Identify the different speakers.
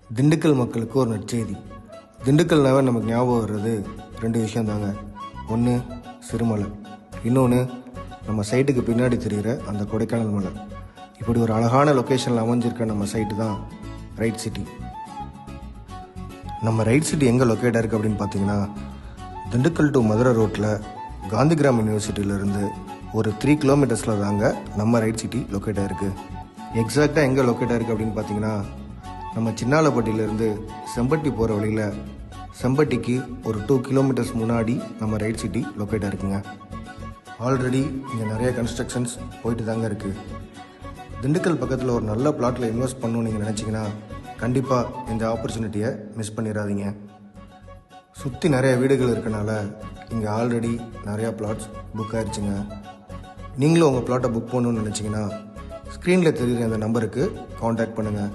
Speaker 1: திண்டுக்கல் மக்களுக்கு ஒரு நற்செய்தி. திண்டுக்கல்னாவே நமக்கு ஞாபகம் வர்றது 2 விஷயம் தாங்க. ஒன்று சிறுமலை, இன்னொன்று நம்ம சைட்டுக்கு பின்னாடி தெரிகிற அந்த கொடைக்கானல் மலை. இப்படி ஒரு அழகான லொக்கேஷனில் அமைஞ்சிருக்க நம்ம சைட்டு தான் ரைட் சிட்டி. நம்ம ரைட் சிட்டி எங்கே லொக்கேட்டாக இருக்குது அப்படின்னு பார்த்தீங்கன்னா, திண்டுக்கல் டு மதுரை ரோட்டில் காந்திகிராம் யூனிவர்சிட்டியிலேருந்து ஒரு 3 கிலோமீட்டர்ஸில் தாங்க நம்ம ரைட் சிட்டி லொக்கேட்டாக இருக்குது. எக்ஸாக்டாக எங்கே லொக்கேட்டாக இருக்குது அப்படின்னு பார்த்தீங்கன்னா, நம்ம சின்னாலப்பட்டியிலேருந்து செம்பட்டி போகிற வழியில் செம்பட்டிக்கு ஒரு 2 கிலோமீட்டர்ஸ் முன்னாடி நம்ம ரைட் சிட்டி லொக்கேட்டாக இருக்குங்க. ஆல்ரெடி இங்கே நிறைய கன்ஸ்ட்ரக்ஷன்ஸ் போயிட்டு தாங்க இருக்குது. திண்டுக்கல் பக்கத்தில் ஒரு நல்ல பிளாட்டில் இன்வெஸ்ட் பண்ணணும்னு நீங்கள் நினச்சிங்கன்னா கண்டிப்பாக இந்த ஆப்பர்ச்சுனிட்டியை மிஸ் பண்ணிடாதீங்க. சுற்றி நிறைய வீடுகள் இருக்கனால இங்கே ஆல்ரெடி நிறையா பிளாட்ஸ் புக் ஆகிடுச்சுங்க. நீங்களும் உங்கள் பிளாட்டை புக் பண்ணணும்னு நினச்சிங்கன்னா ஸ்க்ரீனில் தெரிகிற அந்த நம்பருக்கு காண்டாக்ட் பண்ணுங்கள்.